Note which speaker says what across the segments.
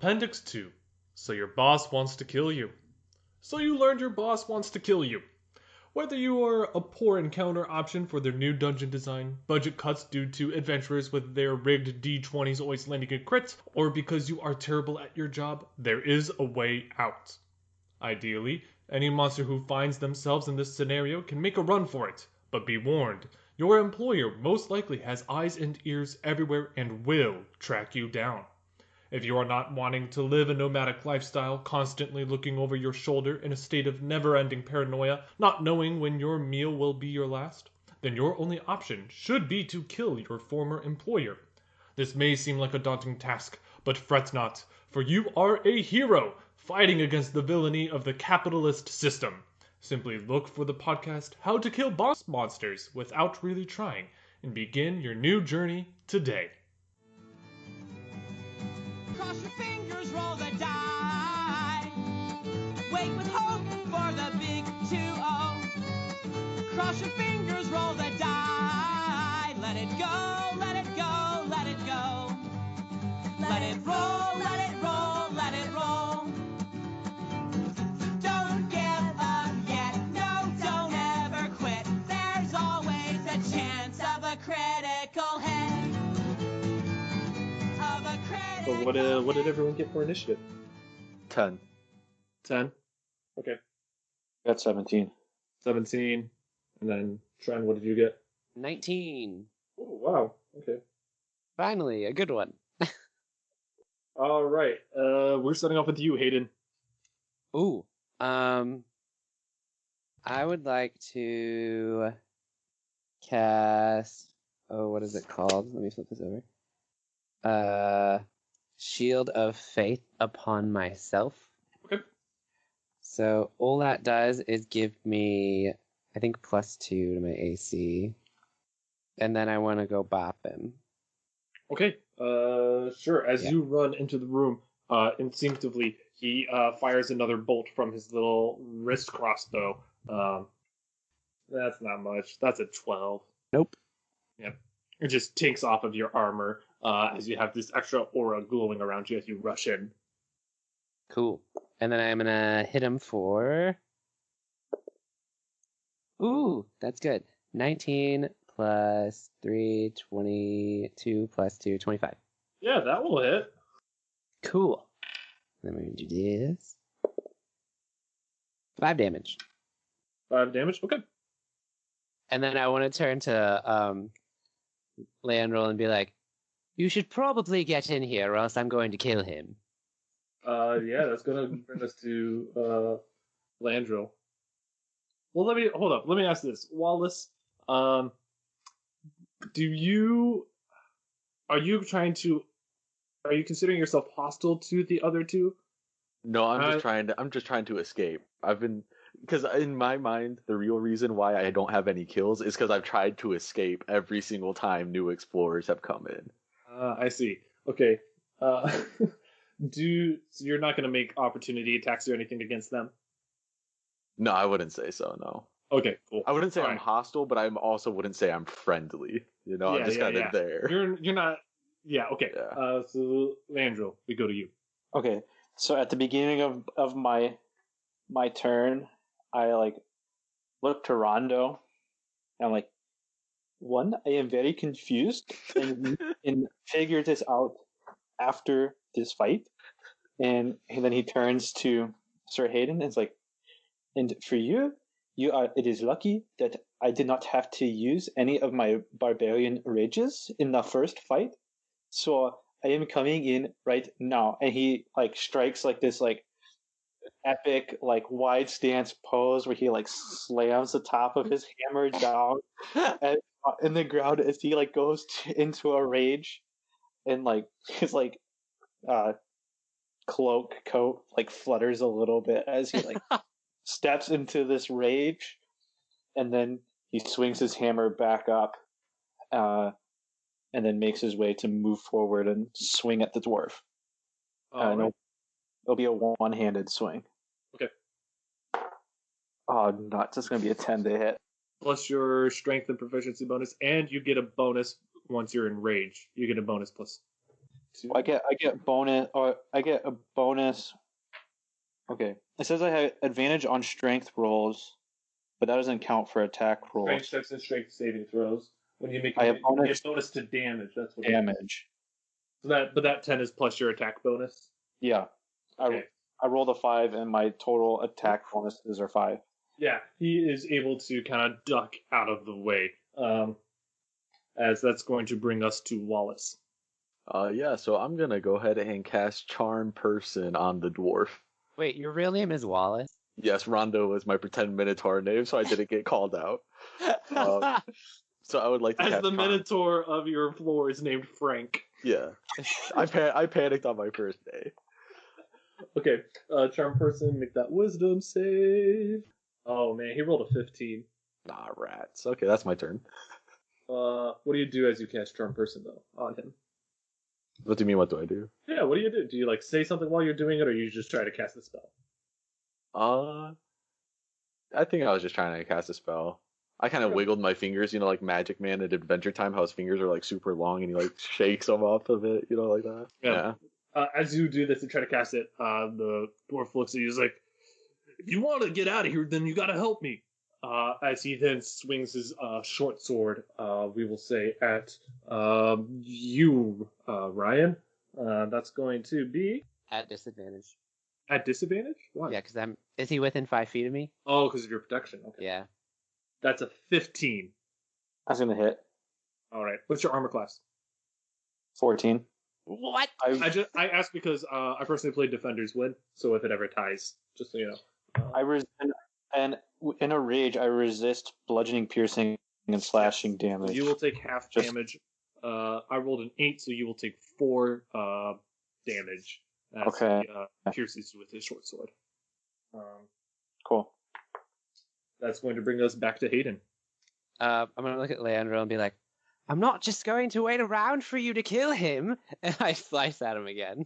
Speaker 1: Appendix 2. So your boss wants to kill you. So you learned your boss wants to kill you. Whether you are a poor encounter option for their new dungeon design, budget cuts due to adventurers with their rigged D20s always landing in crits, or because you are terrible at your job, there is a way out. Ideally, any monster who finds themselves in this scenario can make a run for it, but be warned, your employer most likely has eyes and ears everywhere and will track you down. If you are not wanting to live a nomadic lifestyle, constantly looking over your shoulder in a state of never-ending paranoia, not knowing when your meal will be your last, then your only option should be to kill your former employer. This may seem like a daunting task, but fret not, for you are a hero fighting against the villainy of the capitalist system. Simply look for the podcast How to Kill Boss Monsters Without Really Trying and begin your new journey today.
Speaker 2: Cross your fingers, roll the die. Wait with hope for the big 2-0. Cross your fingers, roll the die. Let it go, let it go, let it go. Let it roll, let it roll, let it roll. Don't give up yet, no, don't ever quit. There's always a chance of a critical hit.
Speaker 1: So what did everyone get for initiative?
Speaker 3: 10.
Speaker 1: 10? Okay.
Speaker 4: Got 17.
Speaker 1: 17. And then, Tren, what did you get?
Speaker 5: 19.
Speaker 1: Oh, wow. Okay.
Speaker 5: Finally, a good one.
Speaker 1: All right. We're starting off with you, Hayden.
Speaker 5: Ooh. I would like to cast... Oh, what is it called? Let me flip this over. Shield of Faith upon myself.
Speaker 1: Okay.
Speaker 5: So all that does is give me, I think, +2 to my AC. And then I want to go bop him.
Speaker 1: Okay. Sure. As you run into the room, instinctively, he fires another bolt from his little wrist crossbow. That's not much. That's a 12.
Speaker 5: Nope.
Speaker 1: Yep. It just takes off of your armor as you have this extra aura glowing around you as you rush in.
Speaker 5: Cool. And then I'm going to hit him for... Ooh, that's good. 19 plus 3, 22 plus 2, 25.
Speaker 1: Yeah, that will hit.
Speaker 5: Cool. Then we're going to do this. 5 damage.
Speaker 1: 5 damage? Okay.
Speaker 5: And then I want to turn to Leandrel and be like, you should probably get in here or else I'm going to kill him.
Speaker 1: Yeah, that's gonna bring us to Landrill. Well, hold up. Let me ask this, Wallace. Are you considering yourself hostile to the other two?
Speaker 3: No, I'm just trying to escape. Because in my mind, the real reason why I don't have any kills is because I've tried to escape every single time new explorers have come in.
Speaker 1: I see. Okay. So you're not going to make opportunity attacks or anything against them?
Speaker 3: No, I wouldn't say so, no.
Speaker 1: Okay, cool.
Speaker 3: I wouldn't say
Speaker 1: All
Speaker 3: I'm
Speaker 1: right.
Speaker 3: hostile, but I also wouldn't say I'm friendly. I'm just kind of there.
Speaker 1: You're not... Yeah, okay.
Speaker 3: Yeah.
Speaker 1: So, Landrill, we go to you.
Speaker 4: Okay, so at the beginning of my turn, I look to Rondo, and I'm like, one, I am very confused and figure this out after this fight. And then he turns to Sir Hayden and is like, and for you, it is lucky that I did not have to use any of my barbarian rages in the first fight. So I am coming in right now. And he strikes this epic wide stance pose where he slams the top of his hammer down in the ground as he goes into a rage, and his cloak coat flutters a little bit as he steps into this rage, and then he swings his hammer back up, and then makes his way to move forward and swing at the dwarf.
Speaker 1: Right.
Speaker 4: It'll be a one-handed swing.
Speaker 1: Okay.
Speaker 4: Oh, nuts. It's going to be a 10 to hit.
Speaker 1: Plus your strength and proficiency bonus, and you get a bonus once you're in rage. You get a bonus plus. 2.
Speaker 4: I get bonus, or I get a bonus. Okay, it says I have advantage on strength rolls, but that doesn't count for attack rolls.
Speaker 1: Strength checks and strength saving throws. When you make
Speaker 4: I have
Speaker 1: you get bonus to damage. That's what it is.
Speaker 4: Damage.
Speaker 1: So that 10 is plus your attack bonus.
Speaker 4: Yeah,
Speaker 1: Okay.
Speaker 4: I rolled a 5, and my total attack bonuses are 5.
Speaker 1: Yeah, he is able to kind of duck out of the way, as that's going to bring us to Wallace.
Speaker 3: Yeah, so I'm gonna go ahead and cast Charm Person on the dwarf.
Speaker 5: Wait, your real name is Wallace?
Speaker 3: Yes, Rondo was my pretend Minotaur name, so I didn't get called out. So I would like to
Speaker 1: As
Speaker 3: cast
Speaker 1: the
Speaker 3: Charm.
Speaker 1: Minotaur of your floor is named Frank.
Speaker 3: Yeah, I panicked on my first day.
Speaker 1: Okay, Charm Person, make that Wisdom save. Oh man, he rolled a 15.
Speaker 3: Nah, rats. Okay, that's my turn.
Speaker 1: What do you do as you cast Charm Person though on him?
Speaker 3: What do you mean? What do I do?
Speaker 1: Yeah, what do you do? Do you like say something while you're doing it, or you just try to cast the spell?
Speaker 3: I think I was just trying to cast a spell. I kind of wiggled my fingers, like Magic Man at Adventure Time, how his fingers are like super long and he like shakes them off of it, like that.
Speaker 1: Yeah. As you do this and try to cast it, the dwarf looks at you. He's like, "If you want to get out of here, then you got to help me." As he then swings his short sword, we will say at you, Ryan. That's going to be
Speaker 5: At disadvantage.
Speaker 1: at disadvantage. Why?
Speaker 5: Yeah, because Is he within 5 feet of me?
Speaker 1: Oh, because of your protection. Okay.
Speaker 5: Yeah.
Speaker 1: That's a 15.
Speaker 4: That's gonna hit.
Speaker 1: All right. What's your armor class?
Speaker 4: 14.
Speaker 5: What?
Speaker 1: I asked because I personally played Defenders Win, so if it ever ties, just so you know.
Speaker 4: And in a rage, I resist bludgeoning, piercing, and slashing damage.
Speaker 1: You will take half damage. I rolled an 8, so you will take 4 damage as he pierces you with his short sword.
Speaker 4: Cool.
Speaker 1: That's going to bring us back to Hayden.
Speaker 5: I'm going to look at Leandro and be like, I'm not just going to wait around for you to kill him. And I slice at him again.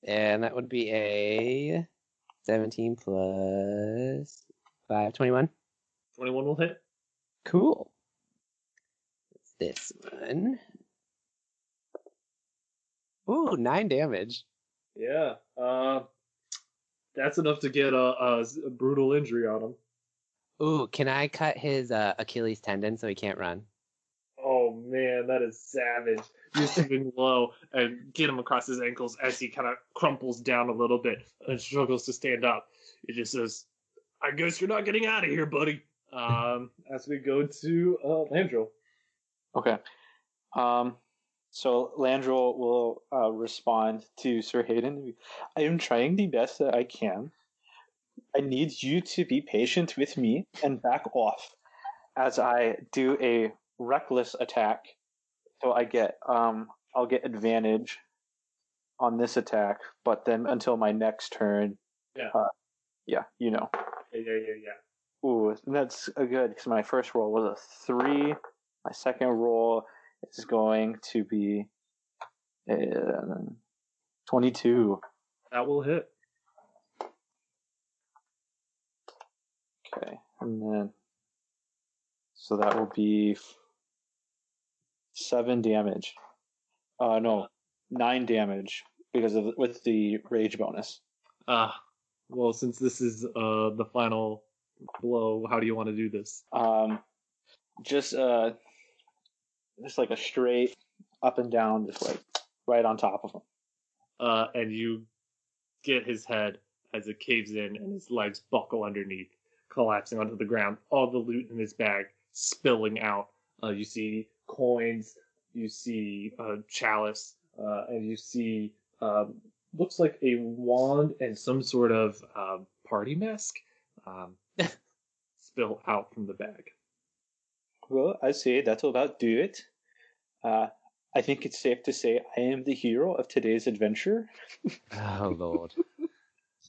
Speaker 5: And that would be a 17 plus 5, 21.
Speaker 1: 21 will hit.
Speaker 5: Cool. This one. Ooh, 9 damage.
Speaker 1: Yeah. That's enough to get a brutal injury on him.
Speaker 5: Ooh, can I cut his Achilles tendon so he can't run?
Speaker 1: Oh man, that is savage. You swing low and get him across his ankles as he kind of crumples down a little bit and struggles to stand up. He just says, "I guess you're not getting out of here, buddy." As we go to Landro.
Speaker 4: Okay. So Landro will respond to Sir Hayden. I am trying the best that I can. I need you to be patient with me and back off as I do a reckless attack. So I get I'll get advantage on this attack, but then until my next turn.
Speaker 1: Yeah.
Speaker 4: Yeah.
Speaker 1: Yeah.
Speaker 4: Ooh, that's good because my first roll was a 3. My second roll is going to be 22.
Speaker 1: That will hit.
Speaker 4: Okay, and then so that will be 7 damage. No, 9 damage because of with the rage bonus.
Speaker 1: Well, since this is the final blow, how do you want to do this?
Speaker 4: Just like a straight up and down, just like right on top of him.
Speaker 1: And you get his head as it caves in and his legs buckle underneath, collapsing onto the ground. All the loot in his bag spilling out. You see coins, you see chalice, and you see looks like a wand and some sort of party mask spill out from the bag.
Speaker 4: Well, I say that'll about do it. I think it's safe to say I am the hero of today's adventure.
Speaker 5: Oh, Lord.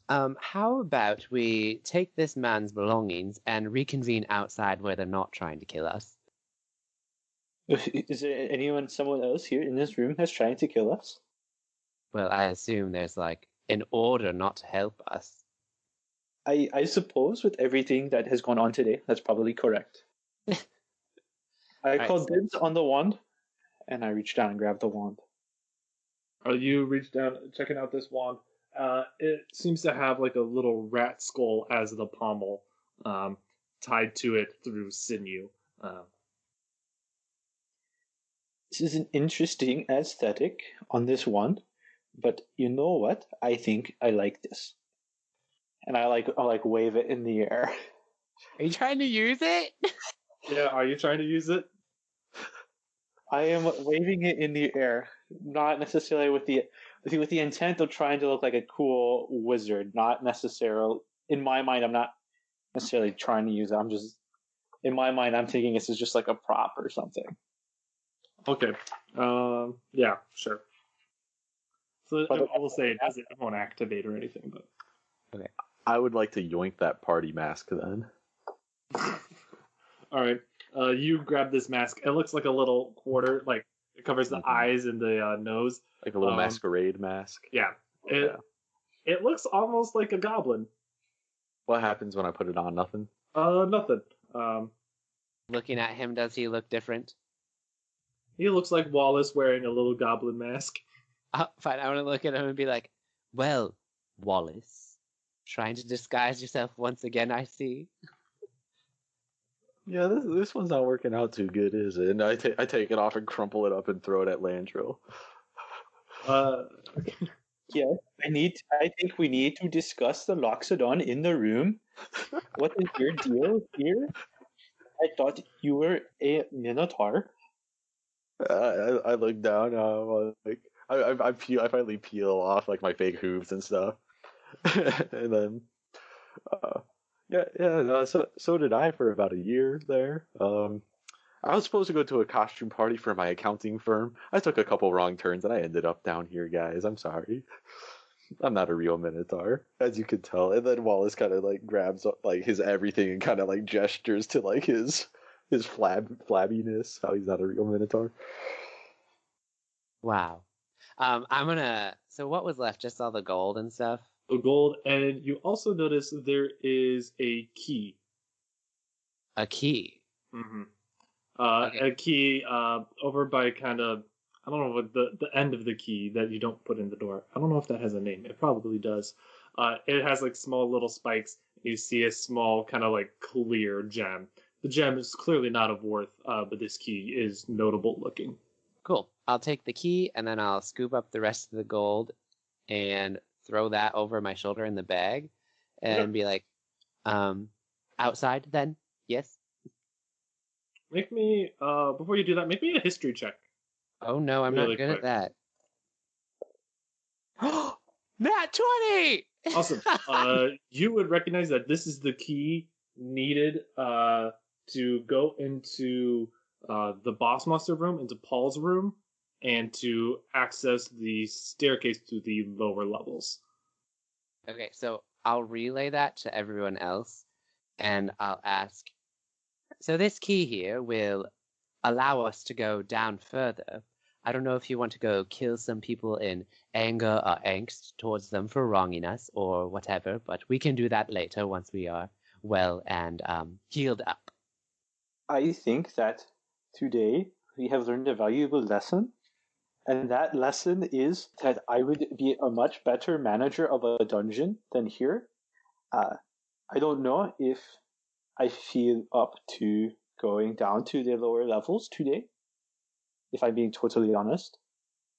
Speaker 5: How about we take this man's belongings and reconvene outside where they're not trying to kill us?
Speaker 4: Is there someone else here in this room that's trying to kill us?
Speaker 5: Well, I assume there's an order not to help us.
Speaker 4: I suppose with everything that has gone on today, that's probably correct. I called dibs on the wand, and I reached down and grabbed the wand.
Speaker 1: You reach down, checking out this wand. It seems to have like a little rat skull as the pommel, um, tied to it through sinew. Um,
Speaker 4: This is an interesting aesthetic on this one, but you know what? I think I like this, and I like wave it in the air.
Speaker 5: Are you trying to use it?
Speaker 1: yeah, are you trying to use it?
Speaker 4: I am waving it in the air, not necessarily with the intent of trying to look like a cool wizard. Not necessarily in my mind. I'm not necessarily trying to use it. I'm just in my mind. I'm thinking this is just like a prop or something.
Speaker 1: Okay. Yeah, sure. So
Speaker 4: But
Speaker 1: I will say it won't activate or anything, but.
Speaker 3: I would like to yoink that party mask then.
Speaker 1: All right. You grab this mask. It looks like a little quarter, like it covers the eyes and the nose.
Speaker 3: Like a little masquerade mask.
Speaker 1: Yeah.
Speaker 3: Okay.
Speaker 1: It looks almost like a goblin.
Speaker 3: What happens when I put it on? Nothing?
Speaker 1: Nothing.
Speaker 5: Looking at him, does he look different?
Speaker 1: He looks like Wallace wearing a little goblin mask.
Speaker 5: Fine, I want to look at him and be like, well, Wallace, trying to disguise yourself once again, I see.
Speaker 3: Yeah, this one's not working out too good, is it? And I take it off and crumple it up and throw it at Landrill.
Speaker 4: Yeah, I think we need to discuss the Loxodon in the room. What is your deal here? I thought you were a Minotaur.
Speaker 3: I look down. Like I finally peel off like my fake hooves and stuff, and then no, so did I for about a year there. I was supposed to go to a costume party for my accounting firm. I took a couple wrong turns and I ended up down here, guys. I'm sorry. I'm not a real Minotaur, as you could tell. And then Wallace kind of like grabs like his everything and kind of like gestures to like his flabbiness, how he's not a real Minotaur.
Speaker 5: Wow. So what was left? Just all the gold and stuff?
Speaker 1: The gold, and you also notice there is a key.
Speaker 5: A key?
Speaker 1: Mm-hmm.
Speaker 5: Okay.
Speaker 1: A key over by kind of, I don't know what the end of the key that you don't put in the door. I don't know if that has a name. It probably does. It has like small little spikes. You see a small kind of like clear gem. The gem is clearly not of worth, but this key is notable looking.
Speaker 5: Cool. I'll take the key and then I'll scoop up the rest of the gold and throw that over my shoulder in the bag and be like, outside then? Yes?
Speaker 1: Make me, before you do that, make me a history check.
Speaker 5: Oh no, I'm
Speaker 1: Really
Speaker 5: not good
Speaker 1: quick.
Speaker 5: at that. Nat 20!
Speaker 1: Awesome. You would recognize that this is the key needed to go into the boss monster room, into Paul's room, and to access the staircase to the lower levels.
Speaker 5: Okay, so I'll relay that to everyone else and I'll ask, so this key here will allow us to go down further. I don't know if you want to go kill some people in anger or angst towards them for wronging us or whatever, but we can do that later once we are well and healed up.
Speaker 4: I think that today we have learned a valuable lesson, and that lesson is that I would be a much better manager of a dungeon than here. I don't know if I feel up to going down to the lower levels today, if I'm being totally honest.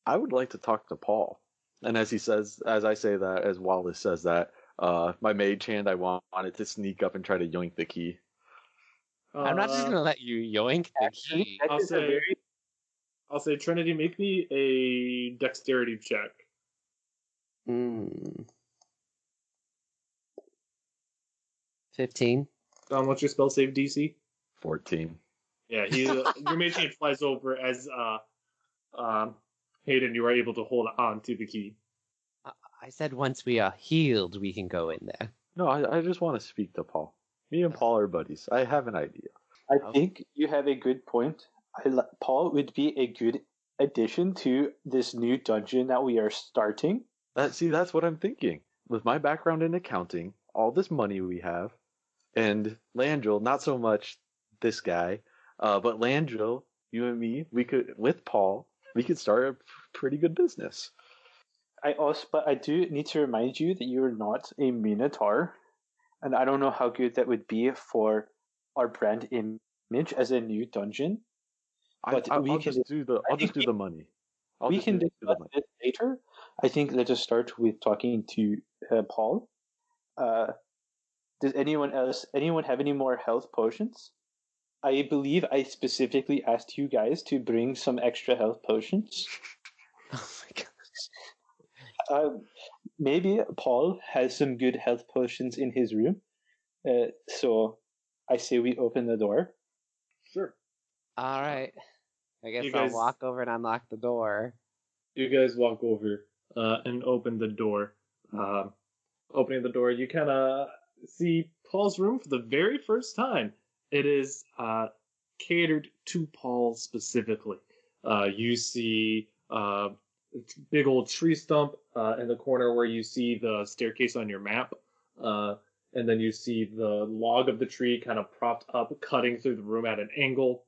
Speaker 3: I would like to talk to Paul. And as Wallace says that, my mage hand, I wanted to sneak up and try to yoink the key.
Speaker 5: I'm not just going to let you yoink the key.
Speaker 1: I'll say, Trinity, make me a dexterity check.
Speaker 5: 15.
Speaker 1: What's your spell save DC?
Speaker 3: 14.
Speaker 1: Yeah, your mage hand flies over as Hayden, you are able to hold on to the key.
Speaker 5: I said once we are healed, we can go in there.
Speaker 3: No, I just want to speak to Paul. Me and Paul are buddies. I have an idea.
Speaker 4: I think you have a good point. Paul would be a good addition to this new dungeon that we are starting.
Speaker 3: That's what I'm thinking. With my background in accounting, all this money we have, and Landrill, not so much this guy, but Landrill, you and me, with Paul, we could start a pretty good business.
Speaker 4: but I do need to remind you that you're not a Minotaur, and I don't know how good that would be for our brand image as a new dungeon. But
Speaker 3: I'll just do the
Speaker 4: I think
Speaker 3: money. I'll
Speaker 4: we
Speaker 3: just
Speaker 4: can
Speaker 3: do the
Speaker 4: discuss
Speaker 3: money.
Speaker 4: this later. I think let us start with talking to Paul. Does anyone have any more health potions? I believe I specifically asked you guys to bring some extra health potions.
Speaker 5: Oh my god.
Speaker 4: Maybe Paul has some good health potions in his room. So I say we open the door.
Speaker 3: Sure.
Speaker 5: All right. I guess
Speaker 1: You
Speaker 5: I'll
Speaker 1: guys-
Speaker 5: walk over and unlock the door.
Speaker 1: You guys walk over and open the door. Opening the door, you kind of see Paul's room for the very first time. It is catered to Paul specifically. You see big old tree stump in the corner where you see the staircase on your map. And then you see the log of the tree kind of propped up, cutting through the room at an angle.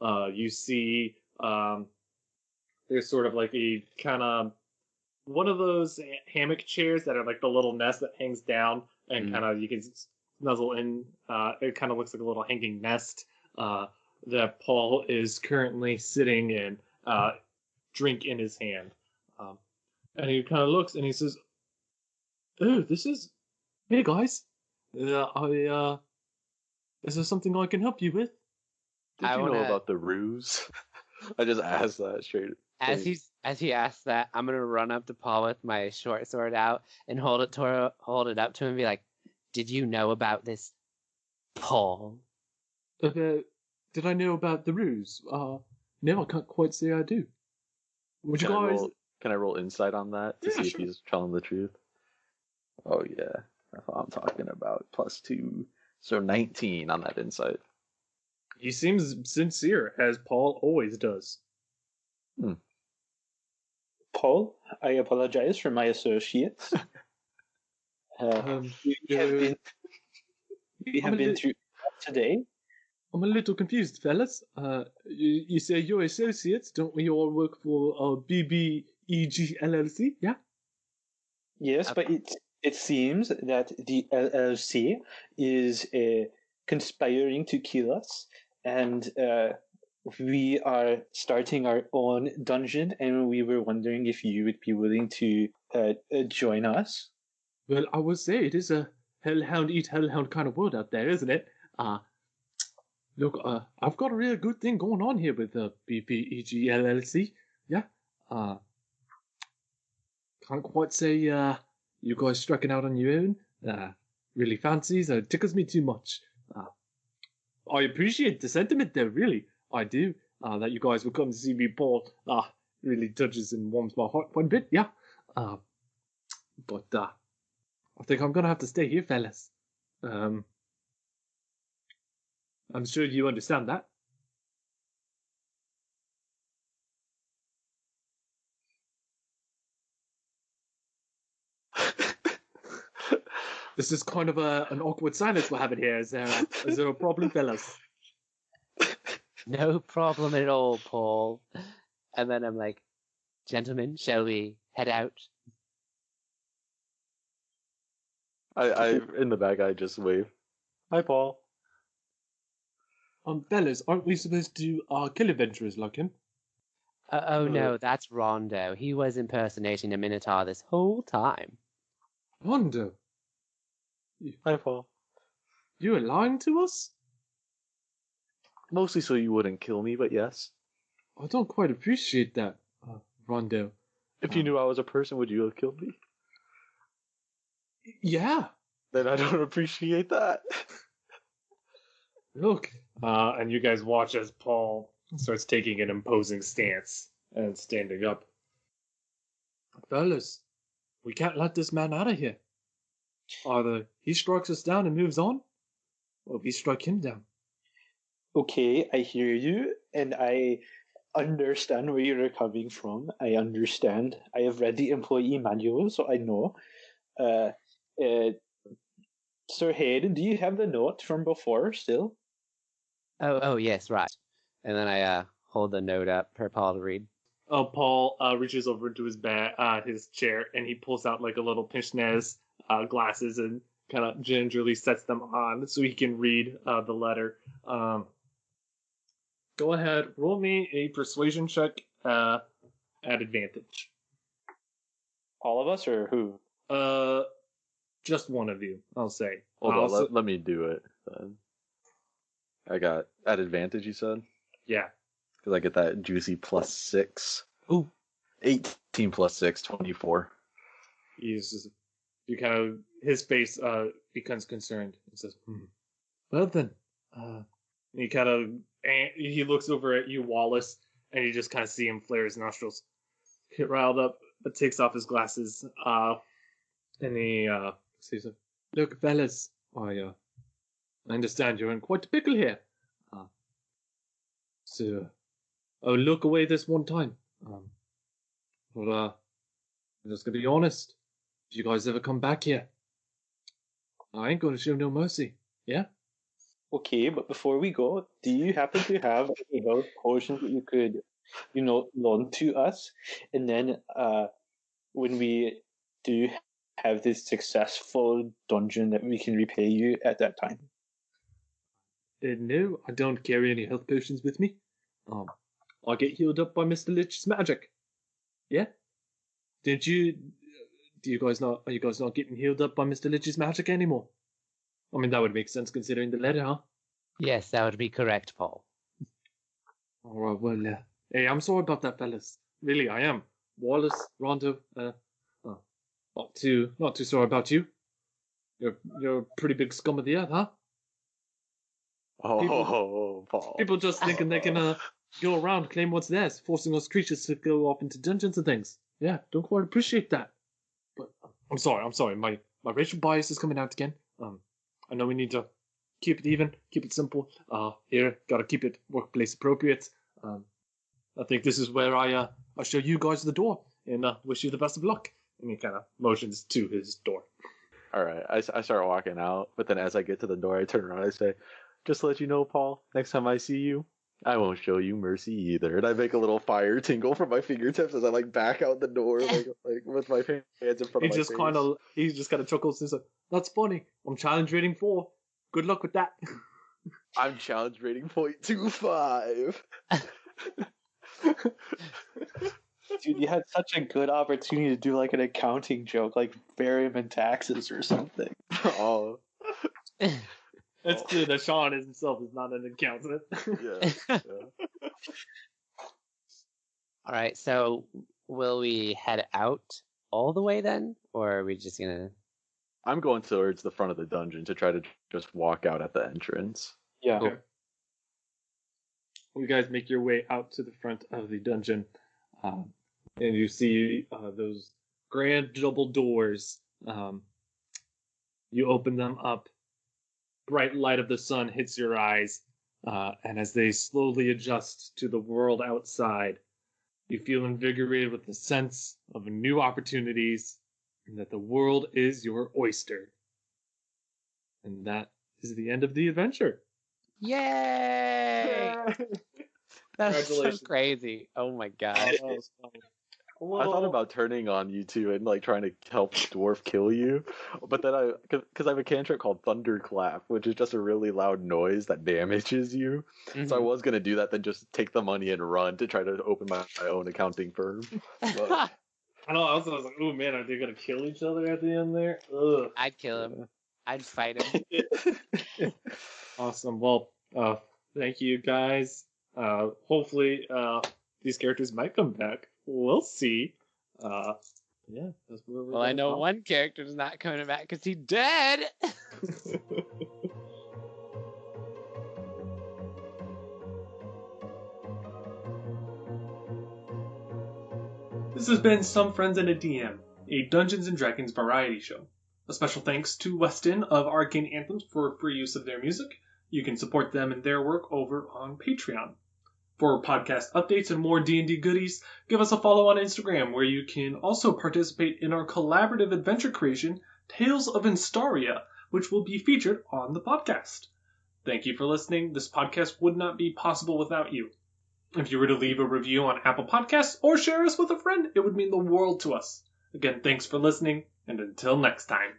Speaker 1: You see there's sort of like a kind of one of those hammock chairs that are like the little nest that hangs down and kind of you can snuzzle in. It kind of looks like a little hanging nest that Paul is currently sitting in, drink in his hand. And he kind of looks and he says, "Oh, this is hey guys, is there something I can help you with?"
Speaker 3: Did
Speaker 5: I
Speaker 3: you know
Speaker 5: wanna-
Speaker 3: about the ruse? I just asked that straight.
Speaker 5: As he asks that, I'm gonna run up to Paul with my short sword out and hold it up to him and be like, "Did you know about this, Paul?"
Speaker 1: Did I know about the ruse? No, I can't quite say I do. Would you guys?
Speaker 3: Can I roll insight on that to
Speaker 1: Yeah,
Speaker 3: see
Speaker 1: sure.
Speaker 3: if he's telling the truth? Oh yeah, that's what I'm talking about. +2, so 19 on that insight.
Speaker 1: He seems sincere, as Paul always does.
Speaker 4: Paul, I apologize for my associates. We have been through today.
Speaker 1: I'm a little confused, fellas. You say you're associates, don't we all work for BBEG LLC? Yeah.
Speaker 4: Yes, but it seems that the LLC is conspiring to kill us, and we are starting our own dungeon, and we were wondering if you would be willing to join us.
Speaker 1: Well, I will say it is a hellhound eat hellhound kind of world out there, isn't it? Look, I've got a really good thing going on here with BPEG LLC. Yeah. Can't quite say you guys striking out on your own. Really fancies. Tickles me too much. I appreciate the sentiment though, really. I do. That you guys will come to see me, Paul. Really touches and warms my heart quite a bit, yeah. But I think I'm gonna have to stay here, fellas. I'm sure you understand that. This is kind of an awkward silence we're having here. Is there a problem, fellas?
Speaker 5: No problem at all, Paul. And then I'm like, "Gentlemen, shall we head out?"
Speaker 3: I in the back I just wave. Hi, Paul.
Speaker 1: Fellas, aren't we supposed to kill adventurers like him?
Speaker 5: Oh no, that's Rondo. He was impersonating a Minotaur this whole time.
Speaker 1: Rondo,
Speaker 3: Hi, Paul.
Speaker 1: you are lying to us?
Speaker 3: Mostly so you wouldn't kill me, but yes.
Speaker 1: I don't quite appreciate that, Rondo.
Speaker 3: If you knew I was a person, would you have killed me?
Speaker 1: Yeah.
Speaker 3: Then I don't appreciate that.
Speaker 1: Look. And you guys watch as Paul starts taking an imposing stance and standing up. Fellas, we can't let this man out of here. Either he strikes us down and moves on, or we strike him down.
Speaker 4: Okay, I hear you, and I understand where you're coming from. I understand. I have read the employee manual, so I know. Sir Hayden, do you have the note from before still?
Speaker 5: Oh yes, right. And then I hold the note up for Paul to read.
Speaker 1: Paul reaches over into his chair, and he pulls out like a little pince-nez glasses and kind of gingerly sets them on so he can read the letter. Go ahead, roll me a persuasion check at advantage.
Speaker 4: All of us, or who?
Speaker 1: Just one of you, I'll say.
Speaker 3: Hold on,
Speaker 1: Also-
Speaker 3: let me do it. Then. I got at advantage, you said?
Speaker 1: Yeah.
Speaker 3: Because I get that juicy +6.
Speaker 1: Ooh.
Speaker 3: 18 + 6, 24.
Speaker 1: His face becomes concerned and says, Well then, he looks over at you, Wallace, and you just kind of see him flare his nostrils, get riled up, but takes off his glasses, and he says, Look, fellas, I understand you're in quite a pickle here. So, I'll look away this one time. But I'm just gonna be honest. If you guys ever come back here, I ain't gonna show no mercy. Yeah?
Speaker 4: Okay, but before we go, do you happen to have any health potions that you could, loan to us? And then when we do have this successful dungeon, that we can repay you at that time.
Speaker 1: No, I don't carry any health potions with me. I get healed up by Mr. Lich's magic. Yeah? Are you guys not getting healed up by Mr. Lich's magic anymore? I mean, that would make sense considering the letter, huh?
Speaker 5: Yes, that would be correct, Paul.
Speaker 1: Alright, well, hey, I'm sorry about that, fellas. Really, I am. Wallace, Rondo, not too sorry about you. You're a pretty big scum of the earth, huh?
Speaker 3: Paul.
Speaker 1: People just thinking they can go around, claim what's theirs, forcing us creatures to go off into dungeons and things. Yeah, don't quite appreciate that. But I'm sorry. My racial bias is coming out again. I know we need to keep it even, keep it simple. Here, gotta keep it workplace appropriate. I think this is where I show you guys the door and wish you the best of luck. And he kind of motions to his door.
Speaker 3: All right, I start walking out, but then as I get to the door, I turn around and I say, just to let you know, Paul, next time I see you, I won't show you mercy either. And I make a little fire tingle from my fingertips as I back out the door, like with my hands in front of my face.
Speaker 1: He just kind of chuckles and says, "That's funny. I'm challenge rating 4. Good luck with that."
Speaker 3: I'm challenge rating 0.25.
Speaker 4: Dude, you had such a good opportunity to do an accounting joke, like bury him in taxes or something.
Speaker 3: Oh.
Speaker 1: It's clear that Sean himself is not an accountant.
Speaker 3: Yeah.
Speaker 5: All right, so will we head out all the way then? Or are we just going to...
Speaker 3: I'm going towards the front of the dungeon to try to just walk out at the entrance.
Speaker 4: Yeah.
Speaker 1: Okay. You guys make your way out to the front of the dungeon, and you see those grand double doors. You open them up. Bright light of the sun hits your eyes, and as they slowly adjust to the world outside, you feel invigorated with the sense of new opportunities and that the world is your oyster. And that is the end of the adventure.
Speaker 5: Yay! That's so
Speaker 1: Congratulations.
Speaker 5: crazy. Oh my god.
Speaker 3: I thought about turning on you two and trying to help Dwarf kill you, but then because I have a cantrip called Thunderclap, which is just a really loud noise that damages you.
Speaker 5: Mhm.
Speaker 3: So I was gonna do that, then just take the money and run to try to open my own accounting firm. But,
Speaker 1: I know. I was like, "Oh man, are they gonna kill each other at the end there?" Ugh.
Speaker 5: I'd kill him. I'd fight him.
Speaker 1: Awesome. Well, thank you guys. Hopefully, these characters might come back. We'll see. Yeah, that's where we're
Speaker 5: Well, I
Speaker 1: going
Speaker 5: know
Speaker 1: from.
Speaker 5: one character's not coming back because he's dead.
Speaker 1: This has been Some Friends and a DM, a Dungeons & Dragons variety show. A special thanks to Weston of Arcane Anthems for free use of their music. You can support them and their work over on Patreon. For podcast updates and more D&D goodies, give us a follow on Instagram, where you can also participate in our collaborative adventure creation, Tales of Instaria, which will be featured on the podcast. Thank you for listening. This podcast would not be possible without you. If you were to leave a review on Apple Podcasts or share us with a friend, it would mean the world to us. Again, thanks for listening, and until next time.